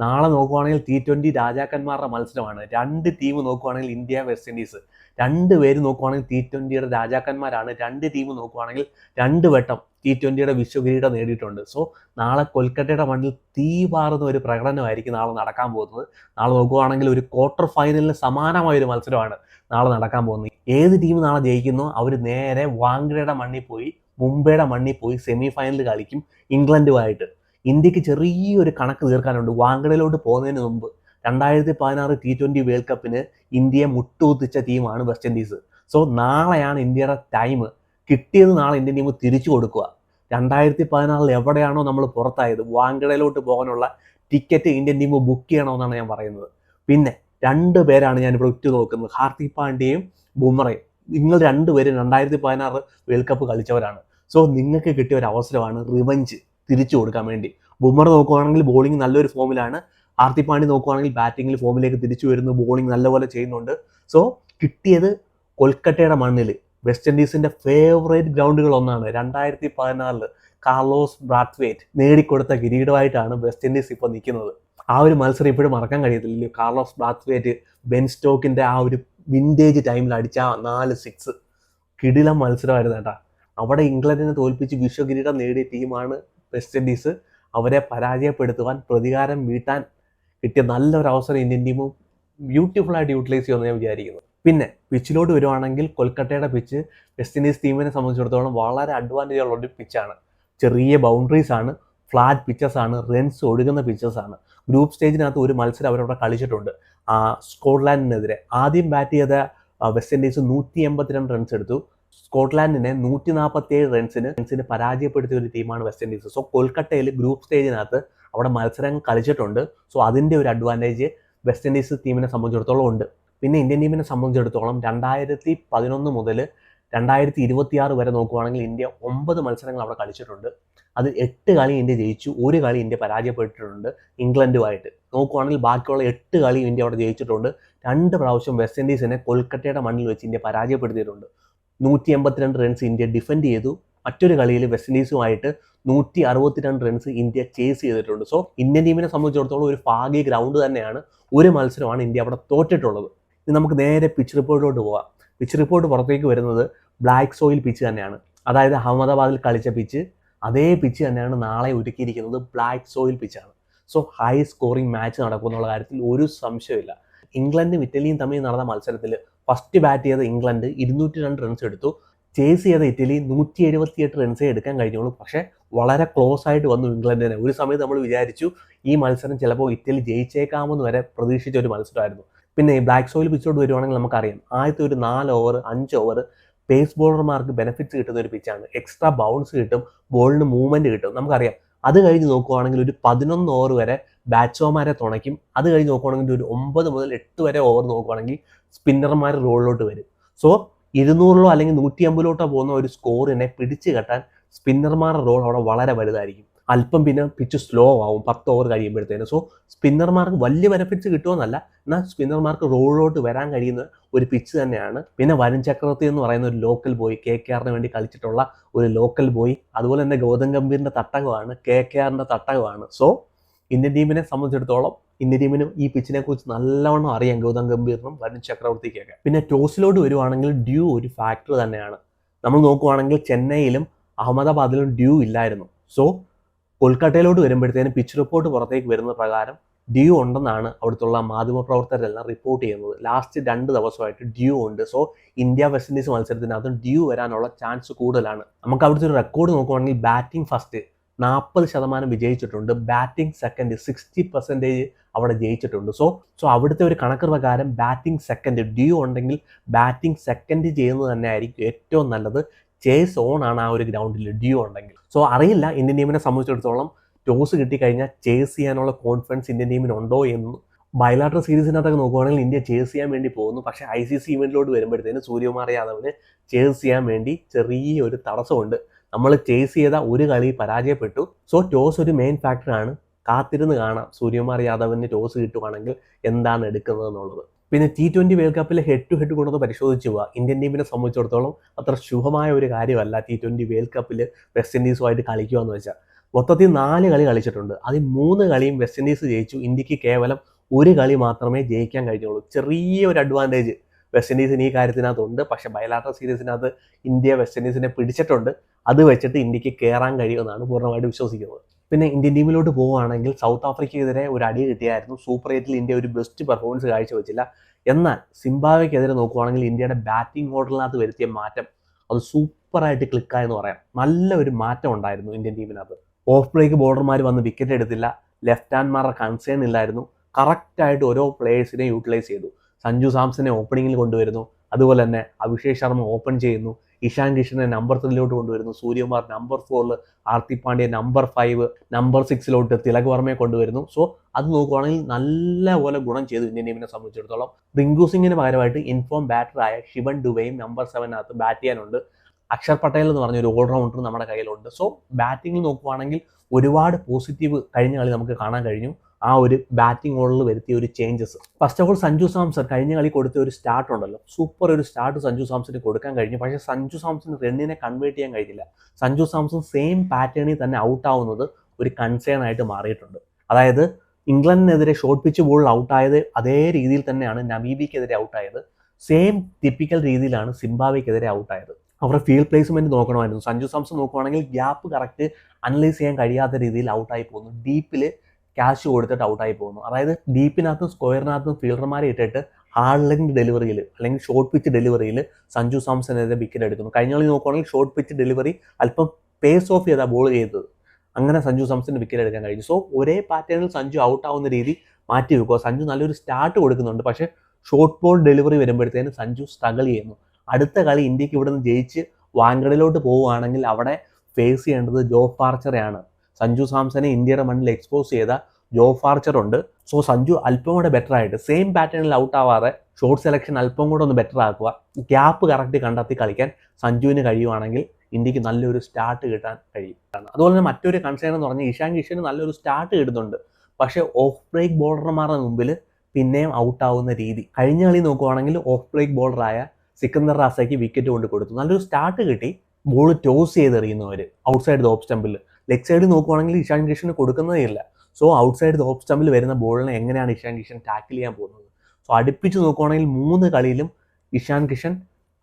നാളെ നോക്കുവാണെങ്കിൽ T20 രാജാക്കന്മാരുടെ മത്സരമാണ്. രണ്ട് ടീം നോക്കുവാണെങ്കിൽ ഇന്ത്യ, വെസ്റ്റ് ഇൻഡീസ്. രണ്ടുപേര് നോക്കുവാണെങ്കിൽ T20യുടെ രാജാക്കന്മാരാണ്. രണ്ട് ടീം നോക്കുവാണെങ്കിൽ രണ്ട് വട്ടം T20യുടെ വിശ്വകിരീടം നേടിയിട്ടുണ്ട്. സോ നാളെ കൊൽക്കത്തയുടെ മണ്ണിൽ തീ പാറുന്ന ഒരു പ്രകടനമായിരിക്കും നാളെ നടക്കാൻ പോകുന്നത്. നാളെ നോക്കുവാണെങ്കിൽ ഒരു ക്വാർട്ടർ ഫൈനലിന് സമാനമായ ഒരു മത്സരമാണ് നാളെ നടക്കാൻ പോകുന്നത്. ഏത് ടീം നാളെ ജയിക്കുന്നോ അവർ നേരെ വാങ്കഡയുടെ മണ്ണിൽ പോയി, മുംബൈയുടെ മണ്ണിൽ പോയി സെമി ഫൈനൽ കളിക്കും ഇംഗ്ലണ്ടുമായിട്ട്. ഇന്ത്യക്ക് ചെറിയൊരു കണക്ക് തീർക്കാനുണ്ട്. വാങ്കഡയിലോട്ട് പോകുന്നതിന് മുമ്പ് 2016 T20 വേൾഡ് കപ്പിന് ഇന്ത്യയെ മുട്ടുകുത്തിച്ച ടീമാണ് വെസ്റ്റ് ഇൻഡീസ്. സോ നാളെയാണ് ഇന്ത്യയുടെ ടൈം. കിട്ടിയത് നാളെ ഇന്ത്യൻ ടീം തിരിച്ചു കൊടുക്കുക. 2016 എവിടെയാണോ നമ്മൾ പുറത്തായത്, വാങ്കഡയിലോട്ട് പോകാനുള്ള ടിക്കറ്റ് ഇന്ത്യൻ ടീം ബുക്ക് ചെയ്യണമെന്നാണ് ഞാൻ പറയുന്നത്. പിന്നെ രണ്ട് പേരാണ് ഞാനിപ്പോൾ ഉറ്റു നോക്കുന്നത്, ഹാർദിക് പാണ്ഡ്യയും ബുംറയും. നിങ്ങൾ രണ്ടുപേരും 2016 വേൾഡ് കപ്പ് കളിച്ചവരാണ്. സോ നിങ്ങൾക്ക് കിട്ടിയ ഒരു അവസരമാണ് റിവഞ്ച് തിരിച്ചു കൊടുക്കാൻ വേണ്ടി. ബുംറ നോക്കുവാണെങ്കിൽ ബോളിംഗ് നല്ലൊരു ഫോമിലാണ്. ഹാർദിക് പാണ്ഡ്യ നോക്കുവാണെങ്കിൽ ബാറ്റിങ്ങിൽ ഫോമിലേക്ക് തിരിച്ചു വരുന്നു, ബോളിംഗ് നല്ലപോലെ ചെയ്യുന്നുണ്ട്. സോ കിട്ടിയത് കൊൽക്കത്തയുടെ മണ്ണിൽ വെസ്റ്റ് ഇൻഡീസിന്റെ ഫേവറേറ്റ് ഗ്രൗണ്ടുകൾ ഒന്നാണ്. 2016 കാർലോസ് ബ്രാത്ത്വേറ്റ് നേടിക്കൊടുത്ത കിരീടമായിട്ടാണ് വെസ്റ്റ് ഇൻഡീസ് ഇപ്പോൾ നിൽക്കുന്നത്. ആ ഒരു മത്സരം ഇപ്പോഴും മറക്കാൻ കഴിയത്തില്ല. കാർലോസ് ബ്രാത്ത്വേറ്റ് ബെൻ സ്റ്റോക്കിന്റെ ആ ഒരു വിൻറ്റേജ് ടൈമിൽ അടിച്ച 4 6 കിടിലം മത്സരമായിരുന്നു കേട്ടാ. അവിടെ ഇംഗ്ലണ്ടിനെ തോൽപ്പിച്ച് വിശ്വകിരീടം നേടിയ ടീമാണ് വെസ്റ്റ് ഇൻഡീസ്. അവരെ പരാജയപ്പെടുത്തുവാൻ, പ്രതികാരം വീട്ടാൻ കിട്ടിയ നല്ലൊരു അവസരം ഇന്ത്യൻ ടീമും ബ്യൂട്ടിഫുൾ ആയിട്ട് യൂട്ടിലൈസ് ചെയ്യുമെന്ന് ഞാൻ വിചാരിക്കുന്നു. പിന്നെ പിച്ചിലോട്ട് വരുവാണെങ്കിൽ കൊൽക്കത്തയുടെ പിച്ച് വെസ്റ്റ് ഇൻഡീസ് ടീമിനെ സംബന്ധിച്ചിടത്തോളം വളരെ അഡ്വാൻറ്റേജ് ഉള്ള ഒരു പിച്ചാണ്. ചെറിയ ബൗണ്ടറീസ് ആണ്, ഫ്ലാറ്റ് പിച്ചസ് ആണ്, റൺസ് ഒഴുകുന്ന പിച്ചസ് ആണ്. ഗ്രൂപ്പ് സ്റ്റേജിനകത്ത് ഒരു മത്സരം അവരവിടെ കളിച്ചിട്ടുണ്ട്, സ്കോട്ട്ലാൻഡിനെതിരെ. ആദ്യം ബാറ്റ് ചെയ്ത വെസ്റ്റ് ഇൻഡീസ് 182 റൺസ് എടുത്തു. സ്കോട്ട്ലാൻഡിനെ 147 റൺസിന് പരാജയപ്പെടുത്തിയ ഒരു ടീമാണ് വെസ്റ്റ് ഇൻഡീസ്. സോ കൊൽക്കത്തയിൽ ഗ്രൂപ്പ് സ്റ്റേജിനകത്ത് അവിടെ മത്സരങ്ങൾ കളിച്ചിട്ടുണ്ട്. സോ അതിൻ്റെ ഒരു അഡ്വാൻറ്റേജ് വെസ്റ്റ് ഇൻഡീസ് ടീമിനെ സംബന്ധിച്ചിടത്തോളം ഉണ്ട്. പിന്നെ ഇന്ത്യൻ ടീമിനെ സംബന്ധിച്ചിടത്തോളം 2011 മുതൽ 2026 വരെ നോക്കുവാണെങ്കിൽ ഇന്ത്യ 9 മത്സരങ്ങൾ അവിടെ കളിച്ചിട്ടുണ്ട്. അത് 8 കളി ഇന്ത്യ ജയിച്ചു, ഒരു കളി ഇന്ത്യ പരാജയപ്പെട്ടിട്ടുണ്ട് ഇംഗ്ലണ്ടുമായിട്ട്. നോക്കുവാണെങ്കിൽ ബാക്കിയുള്ള 8 കളി ഇന്ത്യ അവിടെ ജയിച്ചിട്ടുണ്ട്. 2 പ്രാവശ്യം വെസ്റ്റ് ഇൻഡീസിനെ കൊൽക്കത്തയുടെ മണ്ണിൽ വെച്ച് ഇന്ത്യ പരാജയപ്പെടുത്തിയിട്ടുണ്ട്. 182 റൺസ് ഇന്ത്യ ഡിഫെൻഡ് ചെയ്തു. മറ്റൊരു കളിയിൽ വെസ്റ്റ് ഇൻഡീസുമായിട്ട് 162 റൺസ് ഇന്ത്യ ചേസ് ചെയ്തിട്ടുണ്ട്. സോ ഇന്ത്യൻ ടീമിനെ സംബന്ധിച്ചിടത്തോളം ഒരു ഭാഗ്യ ഗ്രൗണ്ട് തന്നെയാണ്. ഒരു മത്സരമാണ് ഇന്ത്യ അവിടെ തോറ്റിട്ടുള്ളത്. ഇനി നമുക്ക് നേരെ പിച്ച് റിപ്പോർട്ടിലോട്ട് പോകാം. പിച്ച് റിപ്പോർട്ട് പുറത്തേക്ക് വരുന്നത് ബ്ലാക്ക് സോയിൽ പിച്ച് തന്നെയാണ്. അതായത് അഹമ്മദാബാദിൽ കളിച്ച പിച്ച്, അതേ പിച്ച് തന്നെയാണ് നാളെ ഒരുക്കിയിരിക്കുന്നത്. ബ്ലാക്ക് സോയിൽ പിച്ചാണ്. സോ ഹൈ സ്കോറിംഗ് മാച്ച് നടക്കുമെന്നുള്ള കാര്യത്തിൽ ഒരു സംശയമില്ല. ഇംഗ്ലണ്ടും ഇറ്റലിയും തമ്മിൽ നടന്ന മത്സരത്തിൽ ഫസ്റ്റ് ബാറ്റ് ചെയ്ത ഇംഗ്ലണ്ട് 202 റൺസ് എടുത്തു. ചേസ് ചെയ്ത ഇറ്റലി 178 റൺസേ എടുക്കാൻ കഴിഞ്ഞുള്ളൂ. പക്ഷേ വളരെ ക്ലോസ് ആയിട്ട് വന്നു ഇംഗ്ലണ്ടിനെ. ഒരു സമയത്ത് നമ്മൾ വിചാരിച്ചു ഈ മത്സരം ചിലപ്പോൾ ഇറ്റലി ജയിച്ചേക്കാമെന്ന് വരെ പ്രതീക്ഷിച്ച ഒരു മത്സരമായിരുന്നു. പിന്നെ ഈ ബ്ലാക്ക് സോയിൽ പിച്ചോട് വരുവാണെങ്കിൽ നമുക്കറിയാം, ആദ്യത്തെ ഒരു 4 ഓവർ 5 ഓവർ പേസ് ബോളർമാർക്ക് ബെനിഫിറ്റ്സ് കിട്ടുന്ന ഒരു പിച്ചാണ്. എക്സ്ട്രാ ബൗൺസ് കിട്ടും, ബോളിന് മൂവ്മെന്റ് കിട്ടും, നമുക്കറിയാം. അത് കഴിഞ്ഞ് നോക്കുവാണെങ്കിൽ ഒരു 11 ഓവർ വരെ ബാറ്റ്സ്മാൻമാരെ തുണയ്ക്കും. അത് കഴിഞ്ഞ് നോക്കുവാണെങ്കിൽ ഒരു 9 മുതൽ 8 വരെ ഓവർ നോക്കുവാണെങ്കിൽ സ്പിന്നർമാർ റോളിലോട്ട് വരും. സോ 200 അല്ലെങ്കിൽ 150 പോകുന്ന ഒരു സ്കോറിനെ പിടിച്ചു കെട്ടാൻ സ്പിന്നർമാരുടെ റോൾ അവിടെ വളരെ വലുതായിരിക്കും. അല്പം പിന്നെ പിച്ച് സ്ലോ ആവും 10 ഓവർ കഴിയുമ്പോഴത്തേന്. സോ സ്പിന്നർമാർക്ക് വലിയ ബെനിഫിറ്റ്സ് കിട്ടുമെന്നല്ല, എന്നാൽ സ്പിന്നർമാർക്ക് റോളിലോട്ട് വരാൻ കഴിയുന്ന ഒരു പിച്ച് തന്നെയാണ്. പിന്നെ വരുൺ ചക്രവർത്തി എന്ന് പറയുന്ന ഒരു ലോക്കൽ ബോയ്, KKRന് വേണ്ടി കളിച്ചിട്ടുള്ള ഒരു ലോക്കൽ ബോയ്. അതുപോലെ തന്നെ ഗൗതം ഗംഭീറിന്റെ തട്ടകമാണ്, KKRന്റെ തട്ടകമാണ്. സോ ഇന്ത്യൻ ടീമിനെ സംബന്ധിച്ചിടത്തോളം ഇന്ത്യൻ ടീമിന് ഈ പിച്ചിനെ കുറിച്ച് നല്ലവണ്ണം അറിയാം, ഗൗതം ഗംഭീറിനും വരുൺ ചക്രവർത്തിക്കൊക്കെ. പിന്നെ ടോസിലോട്ട് വരുവാണെങ്കിൽ ഡ്യൂ ഒരു ഫാക്ടർ തന്നെയാണ്. നമ്മൾ നോക്കുവാണെങ്കിൽ ചെന്നൈയിലും അഹമ്മദാബാദിലും ഡ്യൂ ഇല്ലായിരുന്നു. സോ കൊൽക്കത്തയിലോട്ട് വരുമ്പോഴത്തേനും പിച്ച് റിപ്പോർട്ട് പുറത്തേക്ക് വരുന്ന പ്രകാരം ഡ്യൂ ഉണ്ടെന്നാണ് അവിടുത്തുള്ള മാധ്യമപ്രവർത്തകരെല്ലാം റിപ്പോർട്ട് ചെയ്യുന്നത്. ലാസ്റ്റ് 2 ദിവസമായിട്ട് ഡ്യൂ ഉണ്ട്. സോ ഇന്ത്യ വെസ്റ്റ് ഇൻഡീസ് മത്സരത്തിനകത്തും ഡ്യൂ വരാനുള്ള ചാൻസ് കൂടുതലാണ്. നമുക്ക് അവിടുത്തെ ഒരു റെക്കോർഡ് നോക്കുവാണെങ്കിൽ ബാറ്റിംഗ് ഫസ്റ്റ് 40% വിജയിച്ചിട്ടുണ്ട്, ബാറ്റിംഗ് സെക്കൻഡ് 60% അവിടെ ജയിച്ചിട്ടുണ്ട്. സോ അവിടുത്തെ ഒരു കണക്ക് പ്രകാരം ബാറ്റിംഗ് സെക്കൻഡ് ഡ്യൂ ഉണ്ടെങ്കിൽ ബാറ്റിംഗ് സെക്കൻഡ് ചെയ്യുന്നത് തന്നെ ആയിരിക്കും ഏറ്റവും നല്ലത്. ചേസ് ഓൺ ആണ് ആ ഒരു ഗ്രൗണ്ടിൽ ഡ്യൂ ഉണ്ടെങ്കിൽ. സോ അറിയില്ല ഇന്ത്യൻ ടീമിനെ സംബന്ധിച്ചിടത്തോളം ടോസ് കിട്ടിക്കഴിഞ്ഞാൽ ചേസ് ചെയ്യാനുള്ള കോൺഫിഡൻസ് ഇന്ത്യൻ ടീമിനുണ്ടോ എന്ന്. ബയലാട്ടർ സീരീസിനകത്തൊക്കെ നോക്കുവാണെങ്കിൽ ഇന്ത്യ ചേസ് ചെയ്യാൻ വേണ്ടി പോകുന്നു. പക്ഷേ ICC ഇവന്റിലോട്ട് വരുമ്പോഴത്തേന് സൂര്യകുമാർ യാദവിന് ചേസ് ചെയ്യാൻ വേണ്ടി ചെറിയൊരു തടസ്സമുണ്ട്. നമ്മൾ ചേസ് ചെയ്ത ഒരു കളി പരാജയപ്പെട്ടു. സോ ടോസ് ഒരു മെയിൻ ഫാക്ടറാണ്. കാത്തിരുന്ന് കാണാം സൂര്യകുമാർ യാദവിന് ടോസ് കിട്ടുവാണെങ്കിൽ എന്താണ് എടുക്കുന്നത് എന്നുള്ളത്. പിന്നെ T20 വേൾഡ് കപ്പിലെ ഹെഡ് ടു ഹെഡ് കൊണ്ടൊന്ന് പരിശോധിച്ച് പോവുക. ഇന്ത്യൻ ടീമിനെ സംബന്ധിച്ചിടത്തോളം അത്ര ശുഭമായ ഒരു കാര്യമല്ല T20 വേൾഡ് കപ്പിൽ വെസ്റ്റ് ഇൻഡീസുമായിട്ട് കളിക്കുക എന്ന് വെച്ചാൽ. മൊത്തത്തിൽ 4 കളി കളിച്ചിട്ടുണ്ട്. അതിൽ 3 കളിയും വെസ്റ്റ് ഇൻഡീസ് ജയിച്ചു. ഇന്ത്യക്ക് കേവലം 1 കളി മാത്രമേ ജയിക്കാൻ കഴിഞ്ഞുള്ളൂ. ചെറിയൊരു അഡ്വാൻറ്റേജ് വെസ്റ്റ് ഇൻഡീസിന് ഈ കാര്യത്തിനകത്തുണ്ട്. പക്ഷേ ബയലാട്ടറൽ സീരീസിനകത്ത് ഇന്ത്യ വെസ്റ്റ് ഇൻഡീസിനെ പിടിച്ചിട്ടുണ്ട്. അത് വെച്ചിട്ട് ഇന്ത്യക്ക് കയറാൻ കഴിയുമെന്നാണ് പൂർണ്ണമായിട്ട് വിശ്വസിക്കുന്നത്. പിന്നെ ഇന്ത്യൻ ടീമിലോട്ട് പോവുകയാണെങ്കിൽ സൗത്ത് ആഫ്രിക്കയ്ക്കെതിരെ ഒരു അടി കിട്ടിയായിരുന്നു. സൂപ്പർ 8ൽ ഇന്ത്യ ഒരു ബെസ്റ്റ് പെർഫോമൻസ് കാഴ്ചവെച്ചില്ല. എന്നാൽ സിംബാബ്വെക്കെതിരെ നോക്കുവാണെങ്കിൽ ഇന്ത്യയുടെ ബാറ്റിംഗ് ഓർഡറിനകത്ത് വരുത്തിയ മാറ്റം അത് സൂപ്പറായിട്ട് ക്ലിക്കായെന്ന് പറയാം. നല്ല ഒരു മാറ്റം ഉണ്ടായിരുന്നു ഇന്ത്യൻ ടീമിനകത്ത്. ഓഫ് ബ്രേക്ക് ബോളർമാർ വന്ന് വിക്കറ്റ് എടുത്തില്ല. ലെഫ്റ്റ് ഹാൻഡ്മാരുടെ കൺസേൺ ഇല്ലായിരുന്നു. കറക്റ്റായിട്ട് ഓരോ പ്ലേയേഴ്സിനെ യൂട്ടിലൈസ് ചെയ്തു. സഞ്ജു സാംസനെ ഓപ്പണിങ്ങിൽ കൊണ്ടുവരുന്നു. അതുപോലെ തന്നെ അഭിഷേക് ശർമ്മ ഓപ്പൺ ചെയ്യുന്നു. ഇഷാൻ കിഷനെ നമ്പർ 3 കൊണ്ടുവരുന്നു. Suryakumar number 4, Hardik Pandya number 5, number 6 Tilak വർമ്മയെ കൊണ്ടുവരുന്നു. സോ അത് നോക്കുവാണെങ്കിൽ നല്ലപോലെ ഗുണം ചെയ്തു ഇന്ത്യൻ ടീമിനെ സംബന്ധിച്ചിടത്തോളം. റിങ്കു സിംഗിന് പകരമായിട്ട് ഇൻഫോം ബാറ്ററായ ശിവൻ ദുബെയും നമ്പർ 7 ബാറ്റ് ചെയ്യാനുണ്ട്. അക്ഷർ പട്ടേൽ എന്ന് പറഞ്ഞ ഒരു ഓൾറൗണ്ടർ നമ്മുടെ കയ്യിലുണ്ട്. സോ ബാറ്റിംഗ് നോക്കുവാണെങ്കിൽ ഒരുപാട് പോസിറ്റീവ് കഴിഞ്ഞ കളി നമുക്ക് കാണാൻ കഴിഞ്ഞു. ആ ഒരു ബാറ്റിംഗ് ഓർഡറിൽ വരുത്തിയ ഒരു changes. First of all Sanju Samson കഴിഞ്ഞ കളി കൊടുത്ത ഒരു സ്റ്റാർട്ട് ഉണ്ടല്ലോ, സൂപ്പർ ഒരു സ്റ്റാർട്ട് സഞ്ജു സാംസന് കൊടുക്കാൻ കഴിഞ്ഞു. പക്ഷേ സഞ്ജു സാംസൺ റണ്ണിനെ കൺവേർട്ട് ചെയ്യാൻ കഴിഞ്ഞില്ല. സഞ്ജു സാംസൺ സെയിം പാറ്റേണിൽ തന്നെ ഔട്ട് ആവുന്നത് ഒരു കൺസേൺ ആയിട്ട് മാറിയിട്ടുണ്ട്. അതായത് ഇംഗ്ലണ്ടിനെതിരെ ഷോർട്ട് പിച്ച് ബോളിൽ ഔട്ടായത് അതേ രീതിയിൽ തന്നെയാണ് നമീബിക്കെതിരെ ഔട്ടായത്. സെയിം ടിപ്പിക്കൽ രീതിയിലാണ് സിംബാബ്വെക്കെതിരെ ഔട്ടായത്. അവരുടെ ഫീൽഡ് പ്ലേസ്മെന്റ് നോക്കണമായിരുന്നു. സഞ്ജു സാംസൺ നോക്കുവാണെങ്കിൽ ഗ്യാപ്പ് കറക്റ്റ് അനലൈസ് ചെയ്യാൻ കഴിയാത്ത രീതിയിൽ ഔട്ടായി പോകുന്നു. ഡീപ്പിൽ ക്യാഷ് കൊടുത്തിട്ട് ഔട്ടായി പോകുന്നു. അതായത് ഡീപ്പിനകത്തും സ്ക്വയറിനകത്തും ഫീൽഡർമാരെ ഇട്ടിട്ട് ഹാർഡ് ലെഗ് ഡെലിവറിയിൽ അല്ലെങ്കിൽ ഷോർട്ട് പിച്ച് ഡെലിവറിയിൽ സഞ്ജു സാംസണെതിരെ വിക്കറ്റ് എടുക്കുന്നു. കഴിഞ്ഞ കളി നോക്കുവാണെങ്കിൽ ഷോർട്ട് പിച്ച് ഡെലിവറി അല്പം പേസ് ഓഫ് ചെയ്താൽ ബോൾ ചെയ്തത്. അങ്ങനെ സഞ്ജു സാംസന് വിക്കറ്റ് എടുക്കാൻ കഴിഞ്ഞു. സോ ഒരേ പാറ്റേണിൽ സഞ്ജു ഔട്ട് ആവുന്ന രീതി മാറ്റി വെക്കുക. സഞ്ജു നല്ലൊരു സ്റ്റാർട്ട് കൊടുക്കുന്നുണ്ട്. പക്ഷേ ഷോർട്ട് ബോൾ ഡെലിവറി വരുമ്പോഴത്തേന് സഞ്ജു സ്ട്രഗിൾ ചെയ്യുന്നു. അടുത്ത കളി ഇന്ത്യക്ക് ഇവിടെ നിന്ന് ജയിച്ച് വാങ്കഡയിലോട്ട് പോവുകയാണെങ്കിൽ അവിടെ ഫേസ് ചെയ്യേണ്ടത് ജോഫ് ആർച്ചറെയാണ്. സഞ്ജു സാംസനെ ഇന്ത്യയുടെ മണ്ണിൽ എക്സ്പോസ് ചെയ്ത ജോഫ് ആർച്ചർ ഉണ്ട്. സോ സഞ്ജു അല്പം കൂടെ ബെറ്റർ ആയിട്ട് സെയിം പാറ്റേണിൽ ഔട്ട് ആവാതെ ഷോർട്ട് സെലക്ഷൻ അല്പം കൂടെ ഒന്ന് ബെറ്റർ ആക്കുക, ഗ്യാപ്പ് കറക്റ്റ് കണ്ടെത്തി കളിക്കാൻ സഞ്ജുവിന് കഴിയുവാണെങ്കിൽ ഇന്ത്യക്ക് നല്ലൊരു സ്റ്റാർട്ട് കിട്ടാൻ കഴിയും. അതുപോലെ തന്നെ മറ്റൊരു കൺസേൺ എന്ന് പറഞ്ഞാൽ ഇഷാൻ കിഷന് നല്ലൊരു സ്റ്റാർട്ട് കിട്ടുന്നുണ്ട്. പക്ഷേ ഓഫ് ബ്രേക്ക് ബോളർമാരുടെ മുമ്പിൽ പിന്നെയും ഔട്ട് ആവുന്ന രീതി. കഴിഞ്ഞ കളി നോക്കുവാണെങ്കിൽ ഓഫ് ബ്രേക്ക് ബോളറായ സിക്കന്ദർ റാസയ്ക്ക് വിക്കറ്റ് കൊണ്ട് കൊടുത്തു. നല്ലൊരു സ്റ്റാർട്ട് കിട്ടി. ബോൾ ടോസ് ചെയ്തെറിയുന്നവർ ഔട്ട് സൈഡ് ദ ഓഫ് സ്റ്റമ്പിൽ. ലെഗ് സൈഡിൽ നോക്കുവാണെങ്കിൽ ഇഷാൻ കിഷന് കൊടുക്കുന്നതേ ഇല്ല. So outside the off സ്റ്റമ്പിൽ വരുന്ന ബോളിനെ എങ്ങനെയാണ് ഇഷാൻ കിഷൻ ടാക്കിൾ ചെയ്യാൻ പോകുന്നത്? സോ അടുപ്പിച്ച് നോക്കുവാണെങ്കിൽ 3 കളിയിലും Ishan Kishan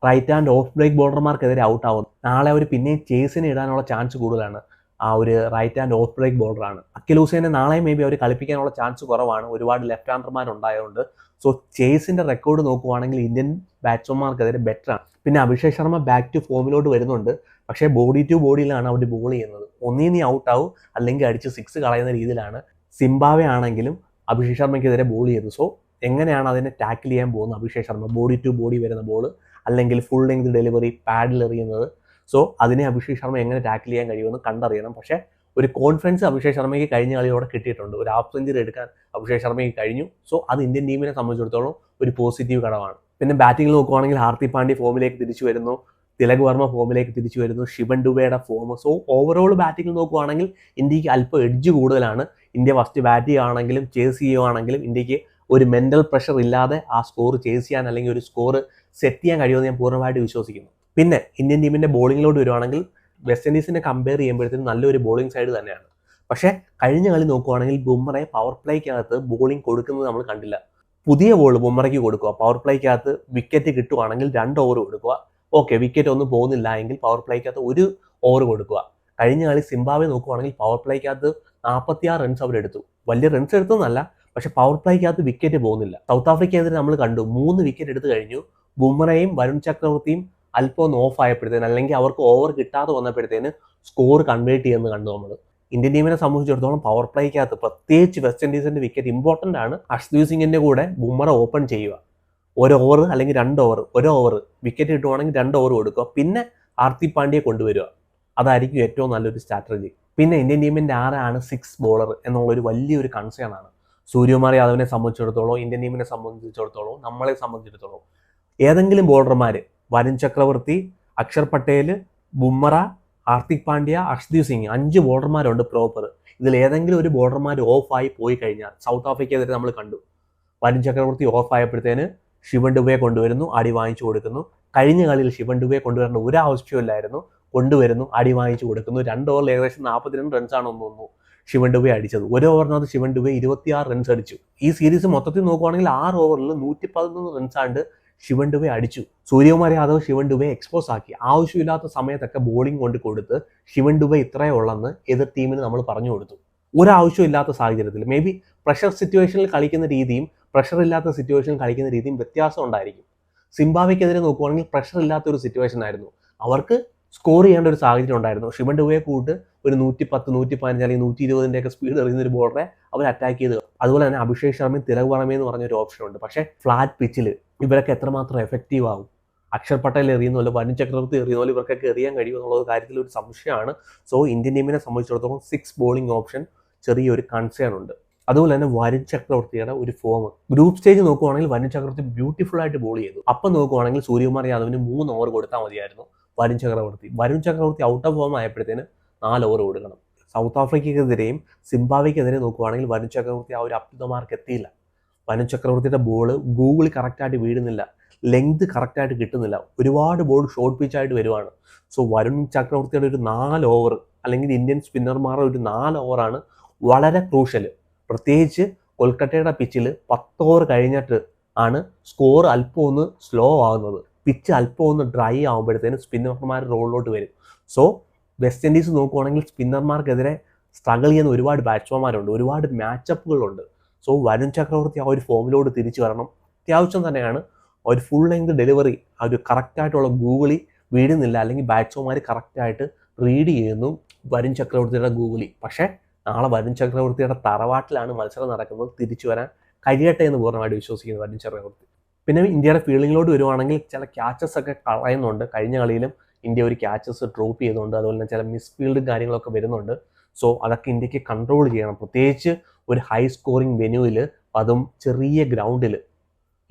right hand off break ബോളർമാർക്കെതിരെ ഔട്ട് ആവുന്നു. നാളെ അവർ പിന്നെയും ചേസിന് ഇടാനുള്ള ചാൻസ് കൂടുതലാണ്. ആ ഒരു റൈറ്റ് ഹാൻഡ് ഓഫ് ബ്രേക്ക് ബോളറാണ്. അഖിൽ ഹുസൈനെ നാളെ മേ ബി അവർ കളിപ്പിക്കാനുള്ള ചാൻസ് കുറവാണ്. ഒരുപാട് ലെഫ്റ്റ് ഹാൻഡർമാരുണ്ടായതുകൊണ്ട്. സോ ചേസിന്റെ റെക്കോർഡ് നോക്കുവാണെങ്കിൽ ഇന്ത്യൻ ബാറ്റ്സ്മാൻമാർക്കെതിരെ ബെറ്ററാണ്. പിന്നെ അഭിഷേക് ശർമ്മ ബാക്ക് ടു ഫോമിലോട്ട് വരുന്നുണ്ട്. പക്ഷേ ബോഡി ടു ബോഡിയിലാണ് അവർ ബോൾ ചെയ്യുന്നത്. ഒന്നീ നീ ഔട്ട് ആവും അല്ലെങ്കിൽ അടിച്ച് 6 കളയുന്ന രീതിയിലാണ് സിംബാബ്വെ ആണെങ്കിലും അഭിഷേക് ശർമ്മയ്ക്കെതിരെ ബോൾ ചെയ്തു. സോ എങ്ങനെയാണ് അതിനെ ടാക്കിൾ ചെയ്യാൻ പോകുന്നത് Abhishek Sharma? Body to body വരുന്ന ബോൾ അല്ലെങ്കിൽ ഫുൾ ലെങ്ത് ഡെലിവറി പാഡിൽ എറിയുന്നത്. സോ അതിനെ അഭിഷേക് ശർമ്മ എങ്ങനെ ടാക്കിൾ ചെയ്യാൻ കഴിയുമെന്ന് കണ്ടറിയണം. പക്ഷേ ഒരു കോൺഫിഡൻസ് അഭിഷേക് ശർമ്മയ്ക്ക് കഴിഞ്ഞ കളിയോടെ കിട്ടിയിട്ടുണ്ട്. ഒരു ഹാഫ് സെഞ്ചുറി എടുക്കാൻ അഭിഷേക് ശർമ്മയ്ക്ക് കഴിഞ്ഞു. സോ അത് ഇന്ത്യൻ ടീമിനെ സംബന്ധിച്ചിടത്തോളം ഒരു പോസിറ്റീവ് ഘടകമാണ്. പിന്നെ ബാറ്റിംഗിൽ നോക്കുവാണെങ്കിൽ ഹാർദിക് പാണ്ഡ്യ ഫോമിലേക്ക് തിരിച്ചു വരുന്നു. തിലക് വർമ്മ ഫോമിലേക്ക് തിരിച്ചു വരുന്നു. ശിവൻ ദുബെയുടെ ഫോം. സോ ഓവറോൾ ബാറ്റിംഗിൽ നോക്കുവാണെങ്കിൽ ഇന്ത്യക്ക് അല്പം എഡ്ജ് കൂടുതലാണ്. ഇന്ത്യ ഫസ്റ്റ് ബാറ്റ് ചെയ്യുകയാണെങ്കിലും ചേസ് ചെയ്യുകയാണെങ്കിലും ഇന്ത്യക്ക് ഒരു മെന്റൽ പ്രഷർ ഇല്ലാതെ ആ സ്കോർ ചേസ് ചെയ്യാൻ അല്ലെങ്കിൽ ഒരു സ്കോർ സെറ്റ് ചെയ്യാൻ കഴിയുമെന്ന് ഞാൻ പൂർണ്ണമായിട്ട് വിശ്വസിക്കുന്നു. പിന്നെ ഇന്ത്യൻ ടീമിന്റെ ബോളിങ്ങിലോട്ട് വരുവാണെങ്കിൽ വെസ്റ്റ് ഇൻഡീസിനെ കമ്പയർ ചെയ്യുമ്പോഴത്തേക്കും നല്ലൊരു ബോളിംഗ് സൈഡ് തന്നെയാണ്. പക്ഷേ കഴിഞ്ഞ കളി നോക്കുവാണെങ്കിൽ ബുംറയെ പവർ പ്ലേക്കകത്ത് ബോളിംഗ് കൊടുക്കുന്നത് നമ്മൾ കണ്ടില്ല. പുതിയ ബോൾ ബുംറയ്ക്ക് കൊടുക്കുക. പവർ പ്ലേക്കകത്ത് വിക്കറ്റ് കിട്ടുവാണെങ്കിൽ 2 ഓവർ കൊടുക്കുക. ഓക്കെ, വിക്കറ്റ് ഒന്നും പോകുന്നില്ല എങ്കിൽ പവർ പ്ലേക്കകത്ത് 1 ഓവർ കൊടുക്കുക. കഴിഞ്ഞ കളി സിംബാബ്വെ നോക്കുവാണെങ്കിൽ പവർ പ്ലേക്കകത്ത് 46 റൺസ് അവരെടുത്തു. വലിയ റൺസ് എടുത്തെന്നല്ല, പക്ഷെ പവർ പ്ലേക്കകത്ത് വിക്കറ്റ് പോകുന്നില്ല. സൗത്ത് ആഫ്രിക്കയെതിരെ നമ്മൾ കണ്ടു 3 വിക്കറ്റ് എടുത്തു കഴിഞ്ഞു. ബുംറയും വരുൺ ചക്രവർത്തിയും അല്പം ഒന്ന് ഓഫ് ആയപ്പോഴത്തേന് അല്ലെങ്കിൽ അവർക്ക് ഓവർ കിട്ടാതെ വന്നപ്പോഴത്തേന് സ്കോർ കൺവേർട്ട് ചെയ്യുന്നത് കണ്ടു നമ്മൾ. ഇന്ത്യൻ ടീമിനെ സംബന്ധിച്ചിടത്തോളം പവർ പ്ലേക്കകത്ത് പ്രത്യേകിച്ച് വെസ്റ്റ് ഇൻഡീസിന്റെ വിക്കറ്റ് ഇമ്പോർട്ടൻ്റ് ആണ്. അർഷ്ദീപ് സിംഗിന്റെ കൂടെ ബുംറ ഓപ്പൺ ചെയ്യുക. 1 ഓവർ അല്ലെങ്കിൽ 2 ഓവർ, 1 ഓവർ വിക്കറ്റ് കിട്ടുവാണെങ്കിൽ 2 ഓവർ കൊടുക്കുക. പിന്നെ ഹാർദിക് പാണ്ഡ്യയെ കൊണ്ടുവരിക. അതായിരിക്കും ഏറ്റവും നല്ലൊരു സ്ട്രാറ്റജി. പിന്നെ ഇന്ത്യൻ ടീമിന്റെ ആരാണ് 6 ബോളർ എന്നുള്ളൊരു വലിയൊരു കൺസേൺ ആണ്. സൂര്യകുമാർ യാദവിനെ സംബന്ധിച്ചിടത്തോളം, ഇന്ത്യൻ ടീമിനെ സംബന്ധിച്ചിടത്തോളം, നമ്മളെ സംബന്ധിച്ചിടത്തോളം ഏതെങ്കിലും ബോളർമാർ വരുൺ ചക്രവർത്തി, അക്ഷർ പട്ടേൽ, ബുംറ, ഹാർദിക് പാണ്ഡ്യ, അർഷ്ദീപ് സിംഗ് 5 ബോളർമാരുണ്ട് പ്രോപ്പർ. ഇതിൽ ഏതെങ്കിലും ഒരു ബോളർമാർ ഓഫായി പോയി കഴിഞ്ഞാൽ സൗത്ത് ആഫ്രിക്കയെതിരെ നമ്മൾ കണ്ടു. വരുൺ ചക്രവർത്തി ഓഫ് ആയപ്പോഴത്തേന് ശിവൻ ദുബെയെ കൊണ്ടുവരുന്നു, അടി വാങ്ങിച്ചു കൊടുക്കുന്നു. കഴിഞ്ഞ കളിയിൽ ശിവൻ ദുബെയെ കൊണ്ടുവരേണ്ട ഒരു ആവശ്യമില്ലായിരുന്നു. കൊണ്ടുവരുന്നു, അടി വാങ്ങിച്ചു കൊടുക്കുന്നു. 2 ഓവറിൽ ഏകദേശം 42 റൺസാണെന്ന് തോന്നുന്നു ശിവൻ ദുബെ അടിച്ചത്. ഒരു ഓവറിനകത്ത് ശിവൻ ദുബെ 26 റൺസ് അടിച്ചു. ഈ സീരീസ് മൊത്തത്തിൽ നോക്കുവാണെങ്കിൽ 6 ഓവറിൽ 111 റൺസാണ്ട് ശിവൻ ദുബെ അടിച്ചു. സൂര്യകുമാർ യാദവ് ശിവൻ ദുബെ എക്സ്പോസ് ആക്കി. ആവശ്യമില്ലാത്ത സമയത്തൊക്കെ ബോളിംഗ് കൊണ്ട് കൊടുത്ത് ശിവൻ ദുബെ ഇത്രയേ ഉള്ളെന്ന് എതിർ ടീമിന് നമ്മൾ പറഞ്ഞു കൊടുത്തു. ഒരാവശ്യമില്ലാത്ത സാഹചര്യത്തിൽ മേ ബി പ്രഷർ സിറ്റുവേഷനിൽ കളിക്കുന്ന രീതിയും പ്രഷർ ഇല്ലാത്ത സിറ്റുവേഷനിൽ കളിക്കുന്ന രീതിയും വ്യത്യാസം ഉണ്ടായിരിക്കും. സിംബാബ്വെക്കെതിരെ നോക്കുവാണെങ്കിൽ പ്രഷർ ഇല്ലാത്തൊരു സിറ്റുവേഷൻ ആയിരുന്നു. അവർക്ക് സ്കോർ ചെയ്യേണ്ട ഒരു സാഹചര്യം ഉണ്ടായിരുന്നു. ശിവൻ ദുബെയെ കൂട്ട് ഒരു 110, 115 അല്ലെങ്കിൽ 120 സ്പീഡ് എറിയുന്ന ഒരു ബോളറെ അവർ അറ്റാക്ക് ചെയ്ത്. അതുപോലെ തന്നെ അഭിഷേക് ശർമ്മയും തിലക് വർമ്മ എന്ന് പറഞ്ഞൊരു ഓപ്ഷൻ ഉണ്ട്. പക്ഷേ ഫ്ലാറ്റ് പിച്ചിൽ ഇവരൊക്കെ എത്രമാത്രം എഫക്റ്റീവ് ആകും? അക്ഷർ പട്ടേൽ എറിയുന്ന പോലെ, വരുൺ ചക്രവർത്തി എറിയുന്ന പോലെ ഇവർക്കൊക്കെ എറിയാൻ കഴിയും എന്നുള്ള കാര്യത്തിൽ ഒരു സംശയമാണ്. സോ ഇന്ത്യൻ ടീമിനെ സംബന്ധിച്ചിടത്തോളം 6 ബോളിംഗ് ഓപ്ഷൻ ചെറിയൊരു കൺസേൺ ഉണ്ട്. അതുപോലെ തന്നെ വരുൺ ചക്രവർത്തിയുടെ ഒരു ഫോം, ഗ്രൂപ്പ് സ്റ്റേജ് നോക്കുവാണെങ്കിൽ വരുൺ ചക്രവർത്തി ബ്യൂട്ടിഫുൾ ആയിട്ട് ബോൾ ചെയ്തു. അപ്പം നോക്കുവാണെങ്കിൽ സൂര്യകുമാർ യാദവിന് 3 ഓവർ കൊടുത്താൽ മതിയായിരുന്നു. Varun Chakravarthy out of form ആയപ്പോഴത്തേന് 4 over കൊടുക്കണം. സൗത്ത് ആഫ്രിക്കയ്ക്കെതിരെയും സിംബാബ്വെക്കെതിരെ നോക്കുവാണെങ്കിൽ വരുൺ ചക്രവർത്തി ആ ഒരു അപ് ടു ദ മാർക്ക് എത്തിയില്ല. വരുൺ ചക്രവർത്തിയുടെ ബോൾ ഗൂഗിൾ കറക്റ്റായിട്ട് വീഴുന്നില്ല, ലെങ്ത് കറക്റ്റായിട്ട് കിട്ടുന്നില്ല, ഒരുപാട് ബോൾ ഷോർട്ട് പിച്ചായിട്ട് വരുവാണ്. സോ വരുൺ ചക്രവർത്തിയുടെ ഒരു 4 ഓവർ അല്ലെങ്കിൽ ഇന്ത്യൻ സ്പിന്നർമാരുടെ ഒരു 4 ഓവറാണ് വളരെ ക്രൂഷ്യൽ. പ്രത്യേകിച്ച് കൊൽക്കത്തയുടെ പിച്ചിൽ 10 ഓവർ കഴിഞ്ഞിട്ട് ആണ് സ്കോർ അല്പം ഒന്ന് സ്ലോ ആകുന്നത്. പിച്ച് അല്പം ഒന്ന് ഡ്രൈ ആകുമ്പോഴത്തേനും സ്പിന്നർമാർ റോളിലോട്ട് വരും. സോ വെസ്റ്റ് ഇൻഡീസ് നോക്കുവാണെങ്കിൽ സ്പിന്നർമാർക്കെതിരെ സ്ട്രഗിൾ ചെയ്യുന്ന ഒരുപാട് ബാറ്റ്സ്മാൻമാരുണ്ട്, ഒരുപാട് മാച്ചപ്പുകളുണ്ട്. സോ വരുൺ ചക്രവർത്തി ആ ഒരു ഫോമിലോട്ട് തിരിച്ചു വരണം. അത്യാവശ്യം തന്നെയാണ്. ഒരു ഫുൾ ലെങ്ത് ഡെലിവറി ആ ഒരു കറക്റ്റായിട്ടുള്ള ഗൂഗിളി വീഴുന്നില്ല, അല്ലെങ്കിൽ ബാറ്റ്സ്മാൻമാർ കറക്റ്റായിട്ട് റീഡ് ചെയ്യുന്നു വരുൺ ചക്രവർത്തിയുടെ ഗൂഗിളി. പക്ഷേ നാളെ വരുൺ ചക്രവർത്തിയുടെ തറവാട്ടിലാണ് മത്സരം നടക്കുന്നത്. തിരിച്ചു വരാൻ കഴിയട്ടെ എന്ന് പൂർണ്ണമായിട്ട് വിശ്വസിക്കുന്നു വരുൺ ചക്രവർത്തി. പിന്നെ ഇന്ത്യയുടെ ഫീൽഡിങ്ങിലോട്ട് വരുവാണെങ്കിൽ ചില ക്യാച്ചസ് ഒക്കെ കളയുന്നുണ്ട്. കഴിഞ്ഞ കളിയിലും ഇന്ത്യ ഒരു ക്യാച്ചസ് ഡ്രോപ്പ് ചെയ്തുകൊണ്ട്, അതുപോലെ തന്നെ ചില മിസ് ഫീൽഡും കാര്യങ്ങളൊക്കെ വരുന്നുണ്ട്. സോ അതൊക്കെ ഇന്ത്യക്ക് കൺട്രോൾ ചെയ്യണം. പ്രത്യേകിച്ച് ഒരു ഹൈ സ്കോറിംഗ് വെന്യൂവിൽ, അതും ചെറിയ ഗ്രൗണ്ടിൽ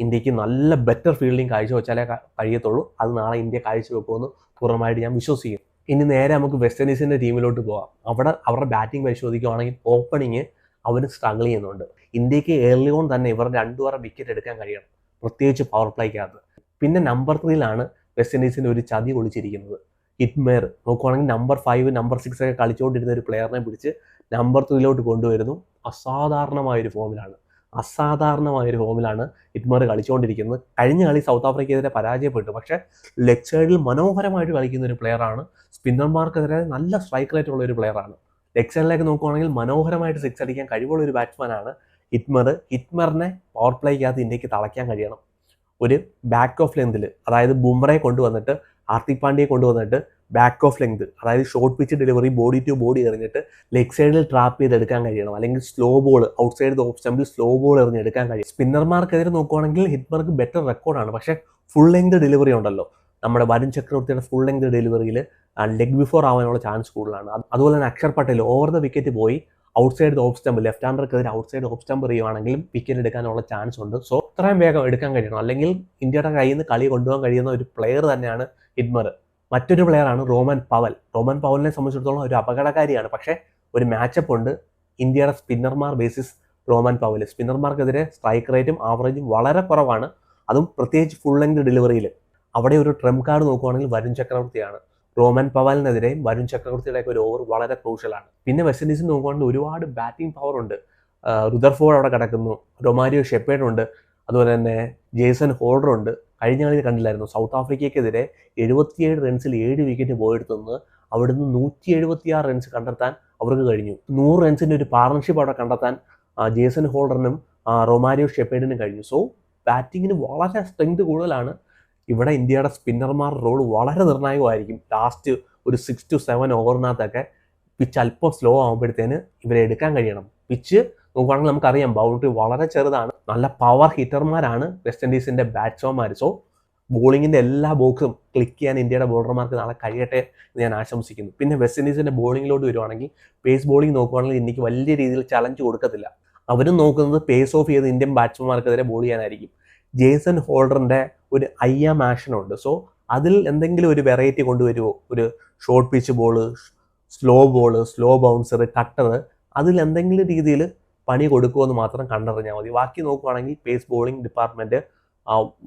ഇന്ത്യക്ക് നല്ല ബെറ്റർ ഫീൽഡിങ് കാഴ്ചവെച്ചാലേ കഴിയത്തുള്ളൂ. അത് നാളെ ഇന്ത്യ കാഴ്ചവെക്കുമെന്ന് പൂർണ്ണമായിട്ട് ഞാൻ വിശ്വസിക്കുന്നു. ഇനി നേരെ നമുക്ക് വെസ്റ്റ് ഇൻഡീസിൻ്റെ ടീമിലോട്ട് പോകാം. അവിടെ അവരുടെ ബാറ്റിംഗ് പരിശോധിക്കുകയാണെങ്കിൽ ഓപ്പണിങ് അവർ സ്ട്രഗിൾ ചെയ്യുന്നുണ്ട്. ഇന്ത്യക്ക് ഏർലി ഓൺ തന്നെ ഇവർ 2 വിക്കറ്റ് എടുക്കാൻ കഴിയണം, പ്രത്യേകിച്ച് പവർ പ്ലേക്കകത്ത്. പിന്നെ നമ്പർ 3 വെസ്റ്റ് ഇൻഡീസിൻ്റെ ഒരു ചതി ഒളിച്ചിരിക്കുന്നത്. ഹിറ്റ്മെയർ നോക്കുവാണെങ്കിൽ നമ്പർ 5, നമ്പർ 6 ഒക്കെ കളിച്ചുകൊണ്ടിരുന്ന ഒരു പ്ലെയറിനെ പിടിച്ച് നമ്പർ 3 കൊണ്ടുവരുന്നു. അസാധാരണമായൊരു ഫോമിലാണ് ഹിറ്റ്മെയർ കളിച്ചുകൊണ്ടിരിക്കുന്നത്. കഴിഞ്ഞ കളി സൗത്ത് ആഫ്രിക്കയ്ക്കെതിരെ പരാജയപ്പെട്ടു, പക്ഷേ ലെഗ് സൈഡിൽ മനോഹരമായിട്ട് കളിക്കുന്ന ഒരു പ്ലെയറാണ്. സ്പിന്നർമാർക്കെതിരെ നല്ല സ്ട്രൈക്ക് റേറ്റ് ഉള്ള ഒരു പ്ലെയറാണ്. ലെഗ് സൈഡിലേക്ക് നോക്കുവാണെങ്കിൽ മനോഹരമായിട്ട് 6 അടിക്കാൻ കഴിവുള്ള ഒരു ബാറ്റ്സ്മാനാണ് ഹിറ്റ്മെറിനെ പവർ പ്ലേക്കകത്ത് ഇന്ത്യക്ക് തളയ്ക്കാൻ കഴിയണം. ഒരു ബാക്ക് ഓഫ് ലെങ്തിൽ, അതായത് ബുംറയെ കൊണ്ടുവന്നിട്ട് ഹാർദിക് പാണ്ഡ്യയെ കൊണ്ടുവന്നിട്ട് ബാക്ക് ഓഫ് ലെങ്ത്, അതായത് short pitch delivery body to body എറിഞ്ഞിട്ട് ലെഗ് സൈഡിൽ ട്രാപ്പ് ചെയ്തെടുക്കാൻ കഴിയണം. അല്ലെങ്കിൽ slow ball outside off സ്റ്റമ്പിൽ സ്ലോ ബോൾ എറിഞ്ഞെടുക്കാൻ കഴിയും. സ്പിന്നർമാർക്കെതിരെ നോക്കുവാണെങ്കിൽ ഹിറ്റ്മെർക്ക് ബെറ്റർ റെക്കോർഡാണ്. പക്ഷേ ഫുൾ ലെങ്ത് ഡെലിവറി ഉണ്ടല്ലോ, നമ്മുടെ വരുൺ ചക്രവർത്തിയുടെ ഫുൾ ലെങ്ത് ഡെലിവറിയിൽ ലെഗ് ബിഫോർ ആവാനുള്ള ചാൻസ് കൂടുതലാണ്. അതുപോലെ തന്നെ Akshar Patel over the wicket പോയി outside off stump, left ഹാൻഡർക്കെതിരെ ഔട്ട് സൈഡ് ഓഫ് സ്റ്റമ്പ് എറിയുവാണെങ്കിലും വിക്കറ്റ് എടുക്കാനുള്ള ചാൻസ് ഉണ്ട്. സോ അത്രയും വേഗം എടുക്കാൻ കഴിയണം. അല്ലെങ്കിൽ ഇന്ത്യയുടെ കയ്യിൽ നിന്ന് കളി കൊണ്ടുപോകാൻ കഴിയുന്ന ഒരു പ്ലെയർ തന്നെയാണ് ഹിറ്റ്മെർ. മറ്റൊരു പ്ലെയറാണ് റോമൻ പവലിനെ സംബന്ധിച്ചിടത്തോളം ഒരു അപകടകാരിയാണ്. പക്ഷേ ഒരു മാച്ചപ്പ് ഉണ്ട് ഇന്ത്യയുടെ സ്പിന്നർമാർ ബേസിസ് റോമൻ പവൽ. സ്പിന്നർമാർക്കെതിരെ സ്ട്രൈക്ക് റേറ്റും ആവറേജും വളരെ കുറവാണ്, അതും പ്രത്യേകിച്ച് ഫുൾ ലെങ്ത് ഡെലിവറിയിൽ. അവിടെ ഒരു ട്രംപ് കാർഡ് നോക്കുവാണെങ്കിൽ വരുൺ ചക്രവർത്തിയാണ്. റോമൻ പവലിനെതിരെയും വരുൺ ചക്രവർത്തിയുടെയൊക്കെ ഒരു ഓവർ വളരെ ക്രൂഷ്യലാണ്. പിന്നെ വെസ്റ്റ് ഇൻഡീസിൽ നോക്കുവാണെങ്കിൽ ഒരുപാട് ബാറ്റിംഗ് പവർ ഉണ്ട്. റുദർഫോർഡ് അവിടെ കിടക്കുന്നു, റൊമാരിയോ ഷെപ്പേർഡ് ഉണ്ട്, അതുപോലെ തന്നെ ജേസൺ ഹോൾഡർ ഉണ്ട്. കഴിഞ്ഞ കളിയിൽ കണ്ടില്ലായിരുന്നു, സൗത്ത് ആഫ്രിക്കയ്ക്കെതിരെ 77 റൺസിൽ 7 വിക്കറ്റ് പോയെടുത്തുനിന്ന് അവിടുന്ന് 176 റൺസ് കണ്ടെത്താൻ അവർക്ക് കഴിഞ്ഞു. 100 റൺസിൻ്റെ ഒരു പാർട്ണർഷിപ്പ് അവിടെ കണ്ടെത്താൻ ജേസൺ ഹോൾഡറിനും റൊമാരിയോ ഷെപ്പേർഡിനും കഴിഞ്ഞു. സോ ബാറ്റിങ്ങിന് വളരെ സ്ട്രെങ്ത് കൂടുതലാണ്. ഇവിടെ ഇന്ത്യയുടെ സ്പിന്നർമാർ റോൾ വളരെ നിർണായകമായിരിക്കും. ലാസ്റ്റ് ഒരു 6 to 7 ഓവറിനകത്തൊക്കെ പിച്ച് അല്പം സ്ലോ ആകുമ്പോഴത്തേന് ഇവരെ എടുക്കാൻ കഴിയണം. പിച്ച് നോക്കുകയാണെങ്കിൽ നമുക്കറിയാം ബൗണ്ടറി വളരെ ചെറുതാണ്. നല്ല പവർ ഹിറ്റർമാരാണ് വെസ്റ്റ് ഇൻഡീസിൻ്റെ ബാറ്റ്സ്മാൻമാർ. സോ ബോളിങ്ങിൻ്റെ എല്ലാ ബോക്സും ക്ലിക്ക് ചെയ്യാൻ ഇന്ത്യയുടെ ബോളർമാർക്ക് നാളെ കഴിയട്ടെ എന്ന് ഞാൻ ആശംസിക്കുന്നു. പിന്നെ വെസ്റ്റ് ഇൻഡീസിൻ്റെ ബോളിങ്ങിലോട്ട് വരുവാണെങ്കിൽ പേസ് ബോളിംഗ് നോക്കുകയാണെങ്കിൽ ഇന്ത്യക്ക് വലിയ രീതിയിൽ ചലഞ്ച് കൊടുക്കത്തില്ല. അവരും നോക്കുന്നത് പേസ് ഓഫ് ചെയ്ത് ഇന്ത്യൻ ബാറ്റ്സ്മാൻമാർക്കെതിരെ ബോൾ ചെയ്യാനായിരിക്കും. ജേസൺ ഹോൾഡറിൻ്റെ ഒരു IM ആക്ഷനുണ്ട്. സോ അതിൽ എന്തെങ്കിലും ഒരു വെറൈറ്റി കൊണ്ടുവരുമോ? ഒരു short pitch ball, slow bouncer, cutter, അതിൽ എന്തെങ്കിലും രീതിയിൽ പണി കൊടുക്കുമെന്ന് മാത്രം കണ്ടറിഞ്ഞാൽ മതി. ബാക്കി നോക്കുകയാണെങ്കിൽ പേസ് ബോളിംഗ് ഡിപ്പാർട്ട്മെൻറ്റ്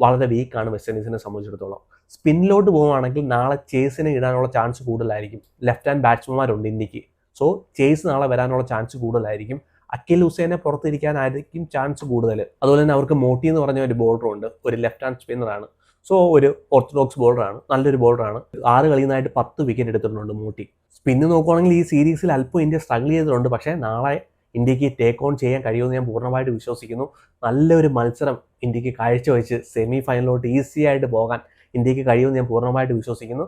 വളരെ വീക്കാണ് വെസ്റ്റ് ഇൻഡീസിനെ സംബന്ധിച്ചിടത്തോളം. സ്പിന്നിലോട്ട് പോവുകയാണെങ്കിൽ നാളെ ചേസിനെ ഇടാനുള്ള ചാൻസ് കൂടുതലായിരിക്കും. ലെഫ്റ്റ് ഹാൻഡ് ബാറ്റ്സ്മാൻമാരുണ്ട് ഇന്ത്യക്ക്. സോ ചേസ് നാളെ വരാനുള്ള ചാൻസ് കൂടുതലായിരിക്കും. അക്കിൽ ഹുസൈനെ പുറത്തിരിക്കാനായിരിക്കും ചാൻസ് കൂടുതൽ. അതുപോലെ തന്നെ അവർക്ക് മോട്ടി എന്ന് പറഞ്ഞ ഒരു ബോളറുണ്ട്, ഒരു ലെഫ്റ്റ് ഹാൻഡ് സ്പിന്നറാണ്. സോ ഒരു ഓർത്തഡോക്സ് ബോളറാണ്, നല്ലൊരു ബോളറാണ്. 6 കളിയിൽ നിന്നായിട്ട് 10 വിക്കറ്റ് എടുത്തിട്ടുണ്ട് മോട്ടി. സ്പിന്ന് നോക്കുവാണെങ്കിൽ ഈ സീരീസിൽ അല്പം ഇന്ത്യ സ്ട്രഗിൾ ചെയ്തിട്ടുണ്ട്. പക്ഷേ നാളെ ഇന്ത്യക്ക് ടേക്ക് ഓൺ ചെയ്യാൻ കഴിയുമെന്ന് ഞാൻ പൂർണ്ണമായിട്ട് വിശ്വസിക്കുന്നു. നല്ലൊരു മത്സരം ഇന്ത്യക്ക് കാഴ്ചവെച്ച് സെമി ഫൈനലിലോട്ട് ഈസി ആയിട്ട് പോകാൻ ഇന്ത്യക്ക് കഴിയുമെന്ന് ഞാൻ പൂർണ്ണമായിട്ട് വിശ്വസിക്കുന്നു.